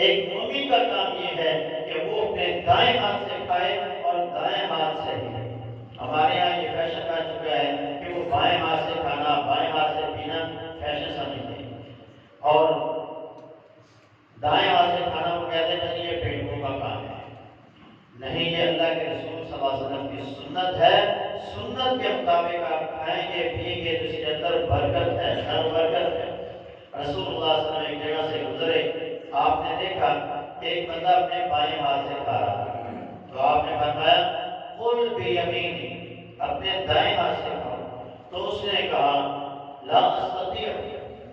ایک مومن کا کام یہ ہے کہ وہ اپنے دائیں ہاتھ سے کھائے اور دائیں ہاتھ سے ہی۔ ہمارے یہاں یہ فیشن آ چکا ہے کہ وہ بائیں ہاتھ سے کھانا، بائیں ہاتھ سے پینا فیشن سمجھتے ہیں، اور دائیں ہاتھ سے کھانا وہ کہتے ہیں یہ پیٹوں کا کام ہے۔ نہیں، یہ یہ اللہ کے رسول صلی اللہ علیہ وسلم کی سنت ہے، سنت کے مطابق آپ کھائیں گے پیئیں گے تو اس کے اندر برکت ہے، برکت ہے۔ رسول اللہ صلی اللہ علیہ وسلم ایک جگہ سے گزرے، آپ نے دیکھا کہ ایک بندہ اپنے بائیں ہاتھ سے کھا رہا تھا، تو آپ نے فرمایا قل بیمینی، اپنے دائیں ہاتھ سے کھاؤ۔ تو اس نے کہا لا استطیع،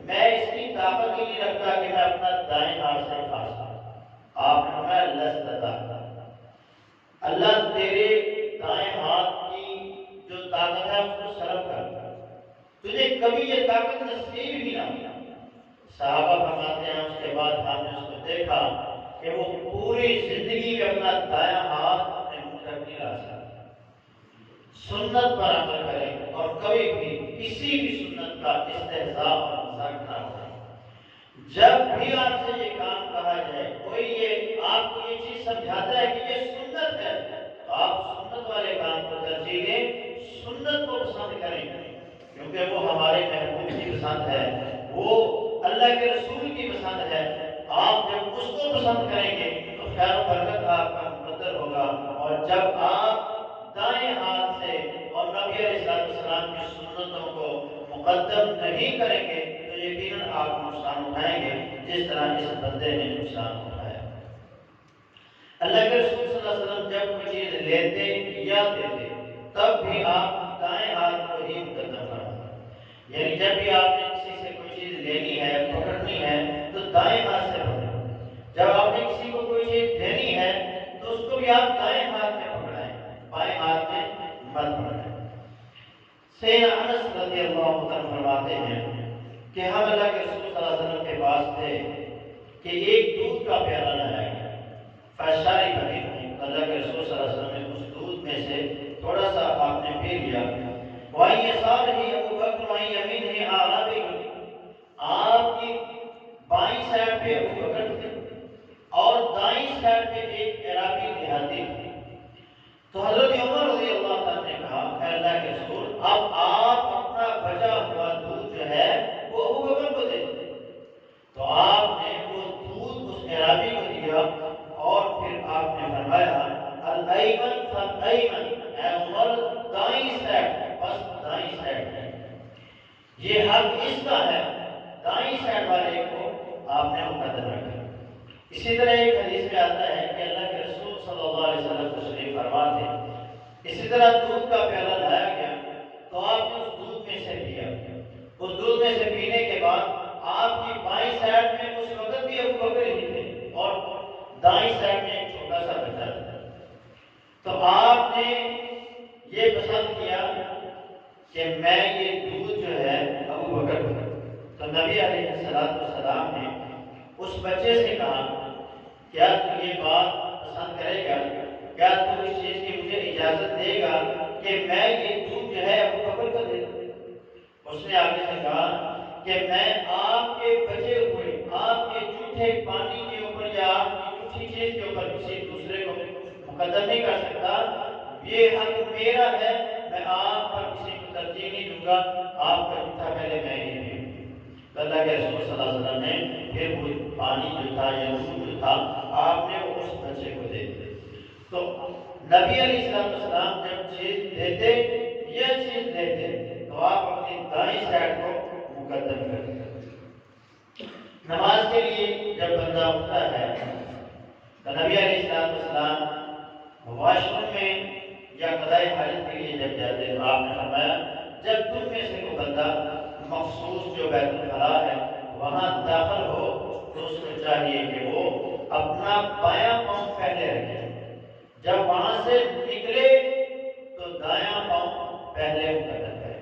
میں اس کی طاقت ہی نہیں رکھتا کہ میں اپنا دائیں ہاتھ سے کھا سکوں۔ آپ نے فرمایا لستطعت، اللہ تیرے دائیں ہاتھ کی جو طاقت ہے اس کو صرف کر، تجھے کبھی یہ طاقت نصیب ہی نہ ہوئی۔ صحابہ فرماتے ہیں اس کے بعد ہم نے اس کو دیکھا کہ وہ پوری زندگی میں اپنا دایاں ہاتھ اپنے منہ تک نہیں لا سکتا۔ سنت پر عمل کریں اور کبھی بھی کسی بھی سنت کا استہزاء اور مذاق نہ کریں۔ جب بھی آپ سے یہ کام کہا جائے، کوئی یہ آپ کو یہ چیز سمجھاتا ہے کہ یہ سنت ہے، تو آپ سنت والے کام کو ترجیح دیں، سنت کو پسند کریں، کیونکہ وہ ہمارے محبوب کی پسند ہے، وہ اللہ کے رسول کی پسند ہے۔ آپ جب اس کو پسند کریں گے تو خیر و برکت آپ کا مقدر ہوگا، اور جب آپ دائیں ہاتھ سے اور نبی علیہ السلام کی سنتوں کو مقدم نہیں کریں گے تو یقیناً آپ نقصان اٹھائیں گے، جس طرح اس بندے نے نقصان اٹھایا۔ اللہ کے رسول صلی اللہ علیہ وسلم جب کوئی چیز لیتے یا دیتے تب بھی آپ دائیں ہاتھ کو ہی مقدم کرتے، یعنی جب بھی آپ نے کسی سے کوئی چیز لینی ہے، پکڑنی ہے تو دائیں ہاتھ سے پکڑیں، جب آپ نے کسی کو کوئی چیز دینی ہے تو اس کو بھی آپ دائیں ہاتھ میں پکڑائیں، بائیں ہاتھ میں مت پکڑیں۔ سیدنا انس رضی اللہ عنہ فرماتے ہیں کہ ہم اللہ کے رسول صلی اللہ علیہ وسلم کے پاس تھے کہ ایک دودھ کا پیالہ لایا گیا، فشاری بنی ہوئی، اللہ کے رسول صلی اللہ علیہ وسلم نے اس دودھ میں سے تھوڑا سا آپ نے پی لیا، وہیں یہ ساتھ ہی ابو بکر وہیں یمین ہی آرابی، آپ کی بائیں سائڈ پہ ابو بکر تھے اور دائیں سائڈ پہ ایک عرابی دیہاتی تھے۔ تو حضرت عمر رضی اللہ عنہ نے کہا اے اللہ کے رسول، اب آپ اپنا بچا ہوا دودھ جو ہے وہ ابو بکر کو دے دیں۔ تو آپ نے وہ دودھ اس عرابی کو دیا اور پھر آپ نے فرمایا الایمن فالایمن، اے عمر دائیں سائڈ، بس دائیں سائڈ ہے، یہ حق اس کا ہے، دائیں سائڈ والے کو آپ نے مقدم رکھا۔ اسی طرح ایک حدیث میں آتا ہے کہ اللہ کے رسول صلی اللہ علیہ وسلم تشریف فرما تھے، اسی طرح دودھ کا پیالہ لایا گیا تو آپ نے اس دودھ میں سے پیا، اس دودھ میں سے پینے کے بعد آپ کی بائیں سائڈ میں اس وقت بھی ابو بکر ہی تھے اور دائیں سائڈ میں ایک چھوٹا سا بچہ تھا۔ تو آپ نے یہ پسند کیا کہ میں یہ دودھ جو ہے ابو بکر کو دوں۔ تو نبی علیہ السلام نے اس بچے سے کہا کیا تو یہ بات پسند کرے گا، کیا تو اس چیز کی مجھے اجازت دے گا کہ میں یہ دودھ جو ہے ابو بکر کو دے دوں؟ اس نے آگے سے کہا کہ میں آپ کے بچے ہوئے، آپ کے جھوٹے پانی کے اوپر یا آپ کی جھوٹی چیز کے اوپر کسی دوسرے کو مقدم نہیں کر سکتا، یہ حق میرا ہے، میں آپ پر کسی کو ترجیح نہیں دوں گا، آپ کا جھوٹا پہلے میں ہی پیوں۔ تو اللہ کے رسول صلی اللہ علیہ وسلم نے پھر وہ پانی جو تھا یا دودھ جو تھا آپ نے وہ اس بچے کو دے دیا۔ تو نبی علیہ السلام جب چیز دیتے یا چیز دیتے تو آپ اپنی دائیں سائڈ کو مقدم کرتے۔ نماز کے لیے جب بندہ اٹھتا ہے تو نبی علیہ السلام واش روم میں یا قضاء حاجت کے لیے جب جاتے تو آپ نے فرمایا جب تم میں سے کوئی بندہ مخصوص جو بیت الخلاء ہے وہاں داخل ہو تو اس کو چاہیے کہ وہ اپنا بایاں پاؤں پہلے رکھے، جب وہاں سے نکلے تو دایاں پاؤں پہلے مقدم کرے۔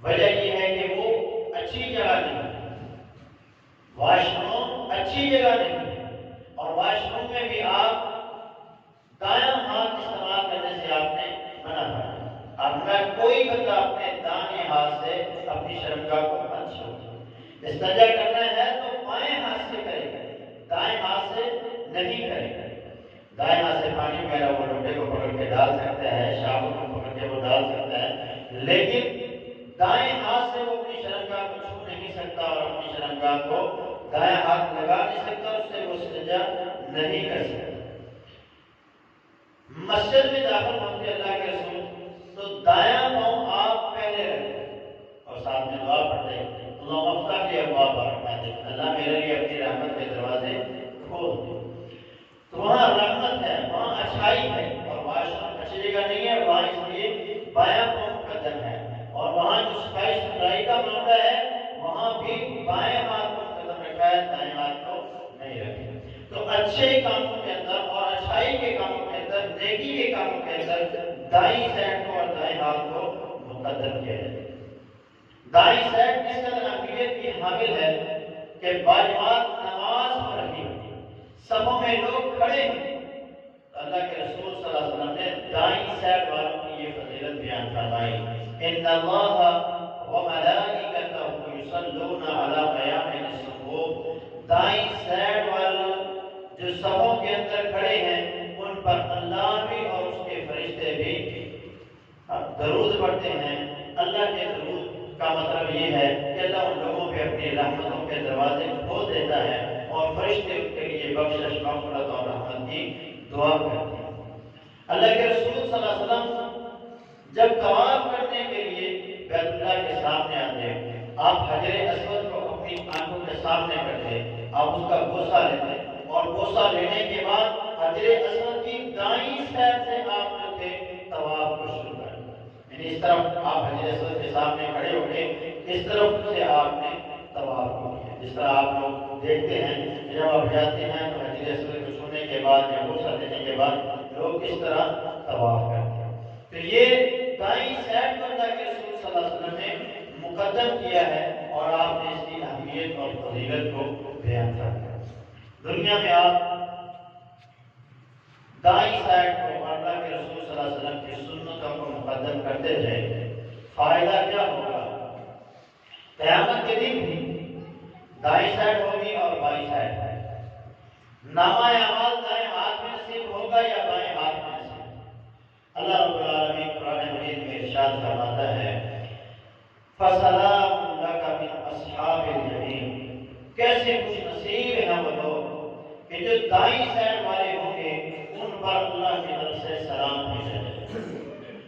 وجہ یہ ہے کہ وہ اچھی جگہ نہیں، واش روم اچھی جگہ نہیں، اور واش روم میں بھی آپ دایاں ہاتھ استعمال کرنے سے آپ نے منع کرا۔ اب میں کوئی بندہ اپنے دائیں ہاتھ سے اپنی شرمگاہ کو مت چھوڑے، استنجا کرنا ہے تو بائیں ہاتھ سے کرے گا، دائیں ہاتھ سے نہیں کرے گا۔ دائیں ہاتھ سے پانی وغیرہ وہ لوٹے کو پکڑ کے ڈال سکتا ہے، شاور کو پکڑ کے وہ ڈال سکتا ہے، لیکن دائیں ہاتھ سے وہ اپنی شرمگاہ کو چھو نہیں سکتا اور اپنی شرمگاہ کو دائیں ہاتھ لگا نہیں سکتا، اس سے وہ استنجا نہیں کر سکتا۔ مسجد میں داخل ہوتے اللہ کے رسول تو دایاں پاؤں آپ پہلے رکھیں اور ساتھ میں دعا پڑھتے اللہ افتح لی ابواب رحمتک، اللہ میرے لیے اپنی رحمت کے دروازے کھول دے۔ تو وہاں رحمت ہے، وہاں اچھائی ہے، اور واش اچھی جگہ نہیں ہے، وہاں اس لیے بایاں پاؤں مقدم ہے، اور وہاں جو صفائی ستھرائی کا معاملہ ہے وہاں بھی بائیں ہاتھ کو مقدم رکھا ہے، دائیں ہاتھ کو نہیں رکھا۔ تو اچھے کاموں کے اندر اور اچھائی کے کاموں کے اندر، نیکی کے کاموں کے اندر دائیں سائڈ کو اور دائیں ہاتھ کو مقدم کیا جائے۔ دائیں سائڈ اس قدر اہمیت کی حامل ہے کہ باجماعت نماز ہو رہی ہے، صفوں میں لوگ کھڑے ہیں، اللہ کے رسول صلی اللہ علیہ وسلم نے دائیں سائڈ والوں کی یہ فضیلت بیان فرمائی، ان اللہ وملائکتہ یصلون علی قیام الصفوف، دائیں سائڈ والوں جو صفوں کے اندر کھڑے ہیں ان پر اللہ بھی اور اس کے فرشتے بھی درود پڑھتے ہیں۔ اللہ کے درود کا مطلب یہ ہے کہ اللہ ان لوگوں پہ اپنی رحمتوں کے دروازے کھول دیتا ہے اور فرشتے ان کے لیے بخشش، مغفرت اور رحمت کی دعا کرتے ہیں۔ اللہ کے رسول صلی اللہ علیہ وسلم جب طواف کرنے کے لیے بیت اللہ کے سامنے آتے، آپ حجر اسود کو اپنی آنکھوں کے سامنے کرتے، آپ اس کا بوسہ لیتے، اور بوسہ لینے کے بعد حجر اسود کی دائیں سائڈ سے آپ جو تھے طواف کو شروع کر دیا، یعنی اس طرف آپ حجر اسود کے سامنے کھڑے ہو گئے، اس طرف سے آپ نے طواف کیا۔ جس طرح آپ لوگ دیکھتے ہیں کہ جب آپ جاتے ہیں تو حجر اسود کو چھونے کے بعد یا بوسہ لینے کے بعد لوگ اس طرح طواف کرتے ہیں۔ تو یہ دائیں سائڈ کو اللہ کے رسول صلی اللہ علیہ وسلم نے مقدم کیا ہے اور آپ نے اس کی اہمیت اور فضیلت کو بیان کیا۔ دنیا میں آپ دائیں سائڈ کو اللہ کے رسول صلی اللہ علیہ وسلم کی سنتوں کو مقدم کرتے رہے، فائدہ کیا ہوگا؟ قیامت کے دن بھی دائیں سائڈ ہوگی اور بائیں سائڈ ہے، نامہ اعمال دائیں ہاتھ میں نصیب ہوگا یا بائیں ہاتھ میں نصیب؟ اللہ رب العالمین قرآن مجید میں ارشاد فرماتا ہے فَسَلَامٌ لَكَ مِنْ أَصْحَابِ الْيَمِينِ، کیسے خوش نصیب ہیں وہ لوگ کہ جو دائیں سائڈ والے ہوں گے، ان پر اللہ کی طرف سے سلام بھیجا جائے گا،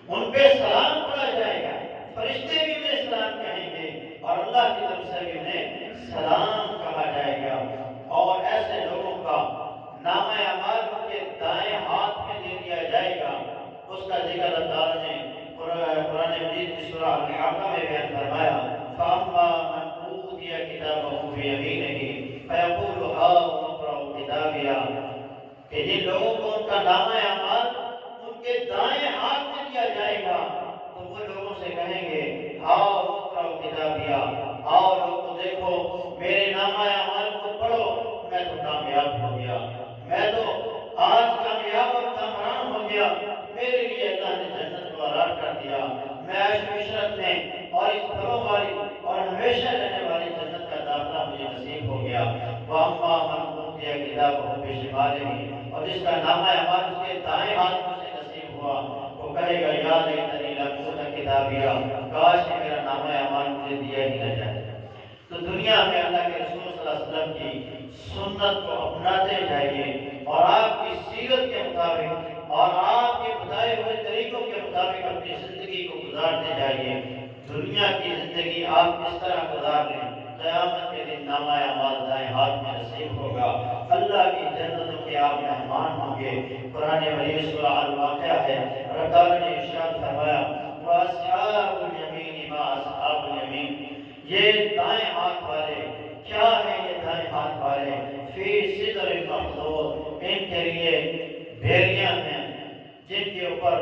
ان پہ سلام پڑھا جائے گا، فرشتے بھی انہیں سلام کہیں گے اور اللہ کی طرف سے بھی انہیں سلام کہا جائے گا، اور ایسے لوگوں کا نامہ اعمال ان کے دائیں ہاتھ میں دے دیا جائے گا۔ اس کا ذکر اللہ تعالیٰ نے قرآن مجید کی سورہ الحاقہ میں بیان فرمایا فَأَمَّا مَنْ أُوتِيَ كِتَابَهُ بِيَمِينِهِ فَيَقُولُ هَاؤُمُ اقْرَءُوا كِتَابِيَهْ، کہ جن لوگوں کو ان کا نامہ اعمال ان کے دائیں ہاتھ میں دیا جائے گا تو وہ لوگوں سے کہیں گے ہاؤ اقرؤوا کتابیہ، آؤ لوگوں دیکھو میرے نامہ اعمال کو پڑھو، میں تو کامیاب ہو گیا، میں تو آج کامیاب اور کامران ہو گیا، میرے لیے اللہ نے جنت کو آرام کر دیا، میں عیش و عشرت میں اور اس پھلوں والی اور ہمیشہ رہنے والی جنت کا داخلہ مجھے نصیب ہو گیا۔ وَأَمَّا مَنْ أُوتِيَ كِتَابَهُ بِشِمَالِهِ، اور جس کا نامہ اعمال اس کے دائیں ہاتھ سے نصیب ہوا وہ کہے گا یا لیتنی لم اوت کتابیہ، کاش کہ میرا نامہ اعمال مجھے دیا ہی نہ جائے۔ تو دنیا میں اللہ کے رسول صلی اللہ علیہ وسلم کی سنت کو اپناتے جائیے اور آپ کی سیرت کے مطابق اور آپ کے بتائے ہوئے طریقوں کے مطابق اپنی زندگی کو گزارتے جائیے۔ دنیا کی زندگی آپ اس طرح گزار لیں، قیامت کے دن نامہ اعمال دائیں ہاتھ میں نصیب ہوگا، اللہ کی جنتوں کے آپ مہمان ہوں گے۔ قرآن مجید سورہ الواقعہ ہے، رب تعالیٰ نے ارشاد فرمایا وَأَصْحَابُ الْيَمِينِ مَا أَصْحَابُ الْيَمِينِ، یہ دائیں ہاتھ والے کیا ہیں؟ یہ دائیں ہاتھ والے فی صدر مخضود، ان کے لیے بھیڑیاں ہیں جن کے اوپر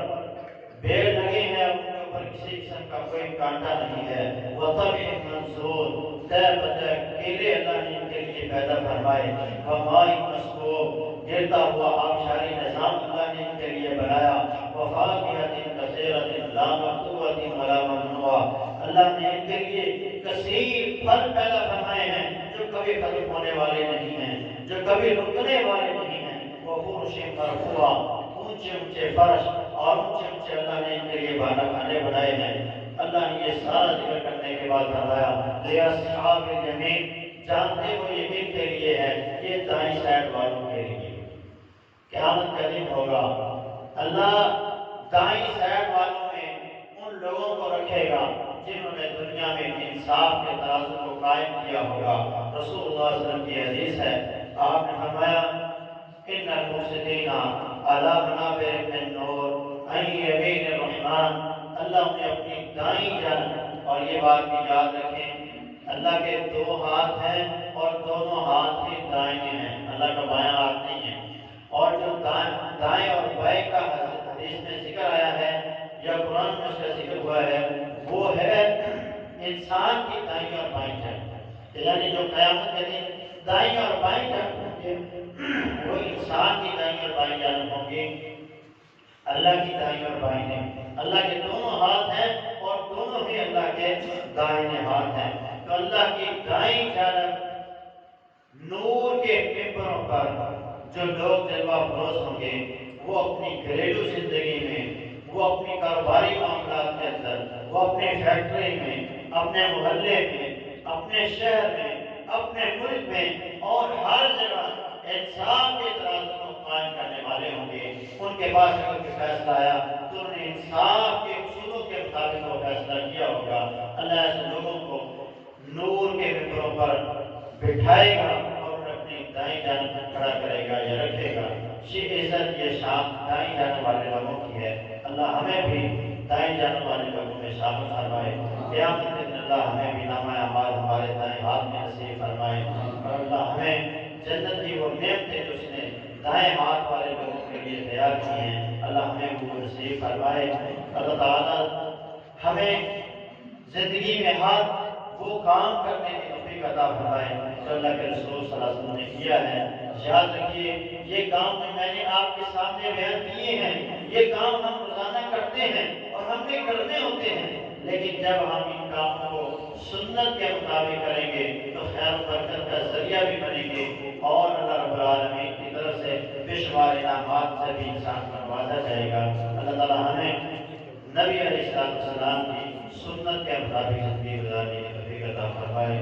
بھیڑ لگے ہیں، ان کے اوپر کسی قسم کا کوئی کانٹا نہیں ہے، وَطَلْحٍ مَّنضُودٍ، طے بطے کیلے اللہ نے ان کے لیے پیدا فرمائے، وَمَاءٍ مَّسْکوبٍ، گرتا ہوا آبشاری نظام اللہ نے ان کے لیے بنایا، وَفَاكِهَةٍ كَثِيرَةٍ لَا مَقْطُوعَةٍ وَلَا مَمْنُوعَةٍ، اللہ نے ان کے لیے کثیر پھل پیدا فرمائے ہیں جو کبھی ختم ہونے والے نہیں ہیں، جو کبھی رکنے والے نہیں ہیں، وَفُرُشٍ مَّرْفُوعَةٍ، اونچے اونچے فرش اور اونچے اونچے اللہ نے ان کے لیے کھانے بنائے ہیں۔ اللہ نے یہ سارا ذکر کرنے کے بعد فرمایا لِأَصْحَابِ الْيَمِينِ، جانتے ہو یہ کن کے لیے ہے؟ یہ دائیں سائڈ والوں کے لیے۔ قیامت کا دن ہوگا، اللہ دائیں سائڈ والوں میں ان لوگوں کو رکھے گا جنہوں نے دنیا میں انصاف کے ترازو کو قائم کیا ہوگا۔ رسول اللہ صلی اللہ علیہ وسلم کی حدیث ہے، آپ نے فرمایا ان المفسدین علی منابر من نور عن یمین الرحمن، اللہ انہیں اپنی دائیں جانب، اور یہ بات بھی یاد رکھیں اللہ کے دو ہاتھ ہیں اور دونوں ہاتھ ہی دائیں ہیں، اللہ کا بایاں ہاتھ نہیں ہے۔ اور جو دائیں اور بائیں کا حدیث میں ذکر آیا ہے یا قرآن میں اس کا ذکر ہوا ہے، وہ ہے انسان کی دائیں اور بائیں جانب، یعنی جو قیامت کے دن دائیں اور بائیں جانب ہوں گے وہ انسان کی دائیں اور بائیں جانب ہوں گے، اللہ کی دائیں اور بائیں نہیں۔ اللہ کے دونوں ہاتھ ہیں اور دونوں ہی اللہ کے دائیں ہاتھ ہیں۔ تو اللہ کی دائیں جانب نور کے ممبروں پر جو لوگ جلوہ افروز ہوں گے، وہ اپنی گھریلو زندگی میں، وہ اپنی کاروباری معاملات کے اندر، وہ اپنے فیکٹری میں، اپنے محلے میں، اپنے شہر میں، اپنے ملک میں اور ہر جگہ انصاف کے ترازو کو قائم کرنے والے ہوں گے۔ ان کے پاس اگر کوئی فیصلہ آیا تو انہوں نے انصاف کے اصولوں کے مطابق وہ فیصلہ کیا ہوگا۔ اللہ ایسے لوگوں کو نور کے ممبروں پر بٹھائے گا اور اپنی دائیں جانب کھڑا کرے گا یا رکھے گا۔ یہ عزت، یہ شان دائیں جانب والے لوگوں کی ہے۔ اللہ ہمیں بھی دائیں جانب والے لوگوں میں شامل فرمائے۔ قیامت کے دن اللہ ہمیں بھی نامہ اعمال ہمارے دائیں ہاتھ میں نصیب فرمائے، اور اللہ ہمیں جنت کی وہ نعمتیں جو اس نے دائیں ہاتھ والے لوگوں کے لیے تیار کی ہیں، اللہ ہمیں وہ نصیب فرمائے۔ اللہ تعالیٰ ہمیں زندگی میں ہاتھ وہ کام کرنے کی توفیق عطا فرمائے جو اللہ کے رسول صلی اللہ علیہ وسلم نے کیا ہے۔ یاد رکھیے یہ کام جو میں نے آپ کے سامنے بیان کیے ہیں، یہ کام ہم روزانہ کرتے ہیں اور ہم نے کرنے ہوتے ہیں، لیکن جب ہم ان کاموں کو سنت کے مطابق کریں گے تو خیر و برکت کا ذریعہ بھی بنیں گے، اور اللہ رب العالمین کی طرف سے بے شمار انعامات سے بھی انسان کو نوازا جائے گا۔ اللہ تعالیٰ ہمیں نبی علیہ السلام کی سنت کے مطابق زندگی گزارنے کی توفیق عطا فرمائے۔